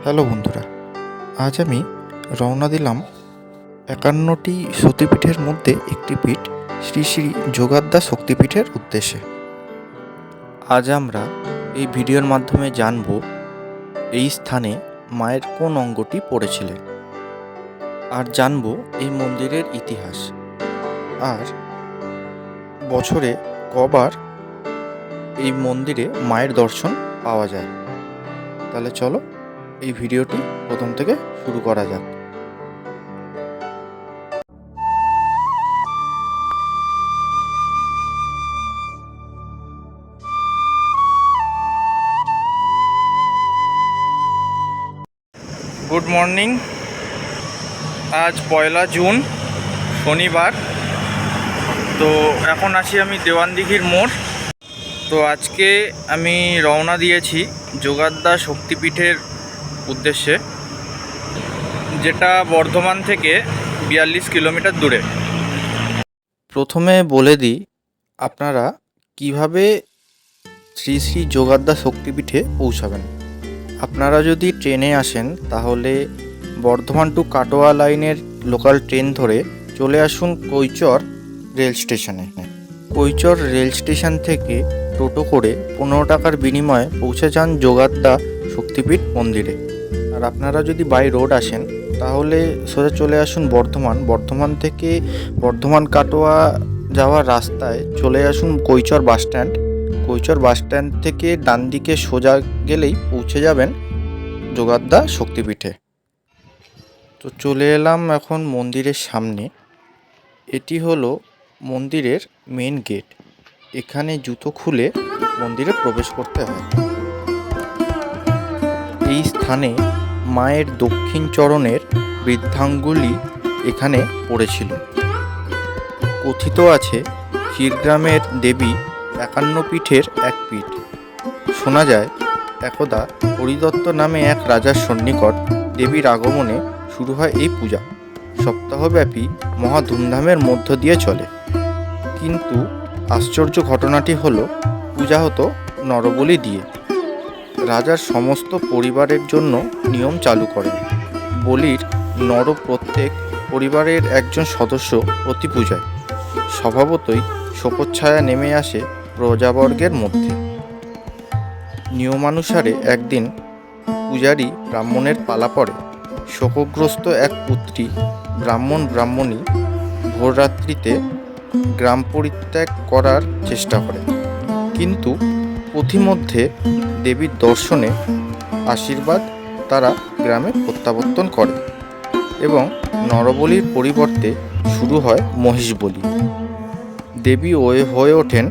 Hello বন্ধুরা, আজ আমি রওনা দিলাম ৫১টি সতীপীঠের মধ্যে একটি পীঠ শ্রী শ্রী যোগাদ্দা শক্তিপীঠের উদ্দেশ্যে। আজ আমরা এই ভিডিওর মাধ্যমে জানব এই স্থানে মায়ের কোন অঙ্গটি পড়েছিলেন, আর জানব এই মন্দিরের ইতিহাস, আর বছরে কবার এই মন্দিরে মায়ের দর্শন পাওয়া যায়। তাহলে চলো এই ভিডিওটি প্রথম থেকে শুরু করা যাক। Good morning. আজ ১লা জুন, শনিবার। তো এখন আছি আমি দেওয়ানদিঘির মোড়। তো আজকে আমি রওনা দিয়েছি যোগাদ্দা শক্তিপীঠের উদ্দেশ্যে, যেটা বর্ধমান থেকে ৪২ কিলোমিটার দূরে। প্রথমে বলে দিই আপনারা কিভাবে শ্রী শ্রী যোগাদ্দা শক্তিপীঠে পৌঁছাবেন। আপনারা যদি ট্রেনে আসেন তাহলে বর্ধমান টু কাটোয়া লাইনের লোকাল ট্রেন ধরে চলে আসুন কৈচর রেল স্টেশনে। কৈচর রেল স্টেশন থেকে টোটো করে ১৫ টাকার বিনিময়ে পৌঁছে যান যোগাদ্দা শক্তিপীঠ মন্দিরে। আর আপনারা যদি বাই রোড আসেন তাহলে সোজা চলে আসুন বর্ধমান থেকে বর্ধমান কাটোয়া যাওয়ার রাস্তায় চলে আসুন কৈচর বাসস্ট্যান্ড। কৈচর বাসস্ট্যান্ড থেকে ডান দিকে সোজা গেলেই পৌঁছে যাবেন যোগাদ্দা শক্তিপীঠে। তো চলে এলাম এখন মন্দিরের সামনে। এটি হলো মন্দিরের মেন গেট। এখানে জুতো খুলে মন্দিরে প্রবেশ করতে হয়। এই স্থানে মায়ের দক্ষিণ চরণের বৃদ্ধাঙ্গুলি এখানে পড়েছিল। কথিত আছে ক্ষীরগ্রামের দেবী ৫১ পীঠের এক পীঠ। শোনা যায় একদা হরিদত্ত নামে এক রাজার সন্নিকট দেবীর আগমনে শুরু হয় এই পূজা। সপ্তাহব্যাপী মহা ধুমধামের মধ্য দিয়ে চলে। কিন্তু আশ্চর্য ঘটনাটি হলো পূজা হতো নরবলি দিয়ে। রাজার সমস্ত পরিবারের জন্য নিয়ম চালু করেন। বলির নর প্রত্যেক পরিবারের একজন সদস্য প্রতি পূজায়। স্বভাবতই শোকচ্ছায়া নেমে আসে প্রজাবর্গের মধ্যে। নিয়মানুসারে একদিন পূজারী ব্রাহ্মণের পালা পড়ে। শোকগ্রস্ত এক পুত্রী ব্রাহ্মণী ভোররাত্রিতে গ্রাম পরিত্যাগ করার চেষ্টা করে, কিন্তু পথিমধ্যে দেবীর দর্শনে আশীর্বাদ তারা গ্রামে প্রত্যাবর্তন করে এবং নরবলির পরিবর্তে শুরু হয় মহিষবলি। দেবী হয়ে ওঠেন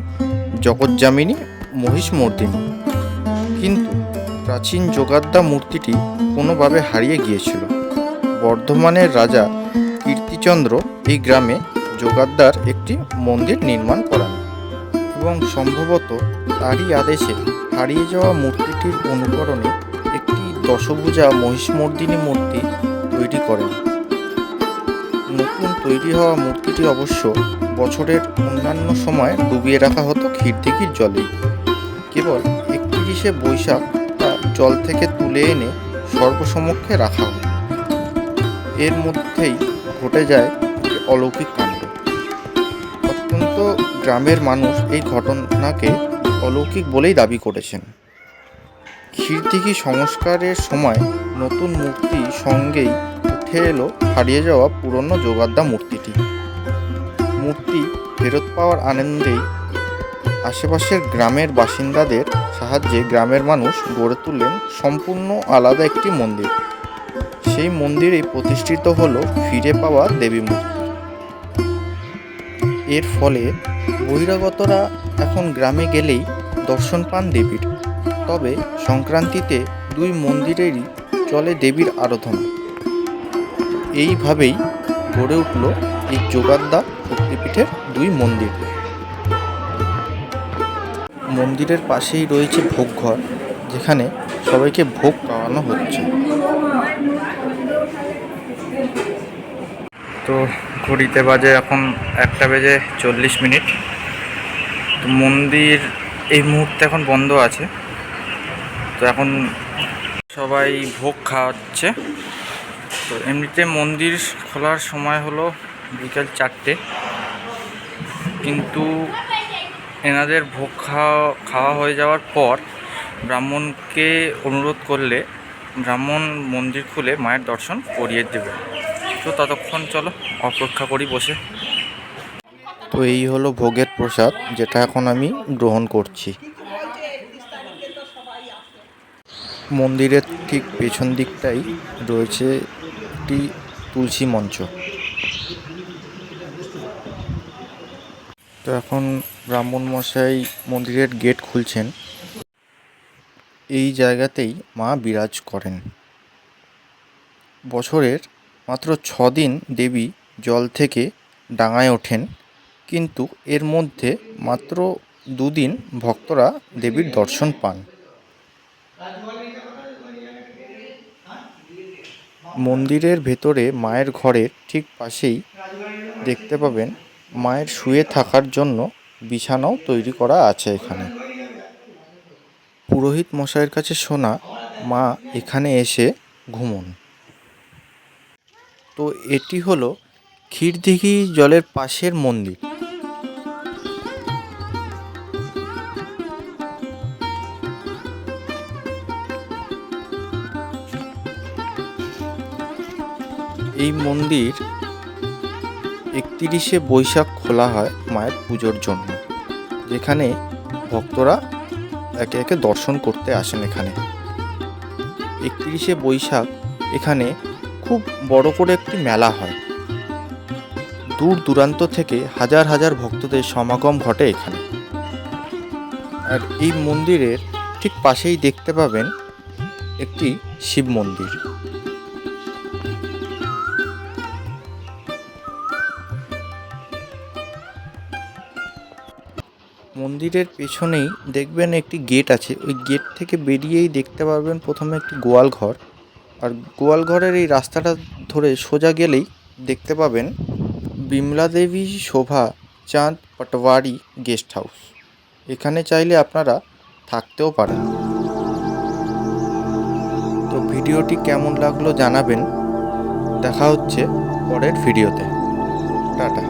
জগজ্জামিনী মহিষমর্দিনী। কিন্তু প্রাচীন যোগাদ্দা মূর্তিটি কোনোভাবে হারিয়ে গিয়েছিল। বর্ধমানের রাজা কীর্তিচন্দ্র এই গ্রামে যোগাদ্দার একটি মন্দির নির্মাণ করান এবং সম্ভবত তারই আদেশে হারিয়ে যাওয়া মূর্তিটির অনুকরণে একটি দশভুজা মহিষমর্দিনী মূর্তি তৈরি করেন। নতুন তৈরি হওয়া মূর্তিটি অবশ্য বছরের অন্যান্য সময় ডুবিয়ে রাখা হতো ক্ষীরদিঘির জলেই। কেবল ৩১শে বৈশাখ তা জল থেকে তুলে এনে সর্বসমক্ষে রাখা হতো। এর মধ্যেই ঘটে যায় অলৌকিক কাণ্ড। অত্যন্ত গ্রামের মানুষ এই ঘটনাকে অলৌকিক বলেই দাবি করেছেন। ক্ষীরদিঘি সংস্কারের সময় নতুন মূর্তি সঙ্গেই উঠে এলো হারিয়ে যাওয়া পুরনো যোগাদ্দা মূর্তিটি। মূর্তি ফেরত পাওয়ার আনন্দেই আশেপাশের গ্রামের বাসিন্দাদের সাহায্যে গ্রামের মানুষ গড়ে তুললেন সম্পূর্ণ আলাদা একটি মন্দির। সেই মন্দিরেই প্রতিষ্ঠিত হলো ফিরে পাওয়া দেবী মূর্তি। এর ফলে বহিরাগতরা এখন গ্রামে গেলেই দর্শন পান দেবীর। তবে সংক্রান্তিতে দুই মন্দিরেরই চলে দেবীর আরাধনা। এইভাবেই গড়ে উঠল এই যোগাদ্দা শক্তিপীঠের দুই মন্দির। মন্দিরের পাশেই রয়েছে ভোগঘর, যেখানে সবাইকে ভোগ খাওয়ানো হচ্ছে। তো ঘড়িতে বাজে এখন 1:40। তো মন্দির এই মুহূর্তে এখন বন্ধ আছে। তো এখন সবাই ভোগ খাওয়াচ্ছে। তো এমনিতে মন্দির খোলার সময় হলো বিকেল 4টে, কিন্তু এনাদের ভোগ খাওয়া হয়ে যাওয়ার পর ব্রাহ্মণকে অনুরোধ করলে ব্রাহ্মণ মন্দির খুলে মায়ের দর্শন করিয়ে দেবে। তো ততক্ষণ চলো অপেক্ষা করি বসে। তো এই হলো ভোগের প্রসাদ, যেটা এখন আমি গ্রহণ করছি। মন্দিরের ঠিক পেছন দিকটাই রয়েছে একটি তুলসী মঞ্চ। তো এখন ব্রাহ্মণ মশাই মন্দিরের গেট খুলছেন। এই জায়গাতেই মা বিরাজ করেন। বছরের মাত্র 6 দিন দেবী জল থেকে ডাঙায় ওঠেন, কিন্তু এর মধ্যে মাত্র 2 দিন ভক্তরা দেবীর দর্শন পান। মন্দিরের ভেতরে মায়ের ঘরের ঠিক পাশেই দেখতে পাবেন মায়ের শুয়ে থাকার জন্য বিছানাও তৈরি করা আছে এখানে। পুরোহিত মশাইয়ের কাছে শোনা মা এখানে এসে ঘুমন। তো এটি হলো ক্ষীরদিঘি জলের পাশের মন্দির। এই মন্দির 31শে বৈশাখ খোলা হয় মায়ের পুজোর জন্য, যেখানে ভক্তরা একে একে দর্শন করতে আসেন। এখানে 31শে বৈশাখ এখানে খুব বড় করে একটি মেলা হয়। দূর দূরান্ত থেকে হাজার হাজার ভক্তদের সমাগম ঘটে এখানে। আর এই মন্দিরের ঠিক পাশেই দেখতে পাবেন একটি শিব মন্দির। মন্দিরের পেছনেই দেখবেন একটি গেট আছে। ওই গেট থেকে বেরিয়েই দেখতে পারবেন প্রথমে একটি গোয়াল ঘর, আর গোয়াল ঘরের এই রাস্তাটা ধরে সোজা গেলেই দেখতে পাবেন বিমলা দেবী শোভা চাঁদ পটওয়ারি গেস্ট হাউস। এখানে চাইলে আপনারা থাকতেও পারেন। তো ভিডিওটি কেমন লাগলো জানাবেন। দেখা হচ্ছে পরের ভিডিওতে। টাটা।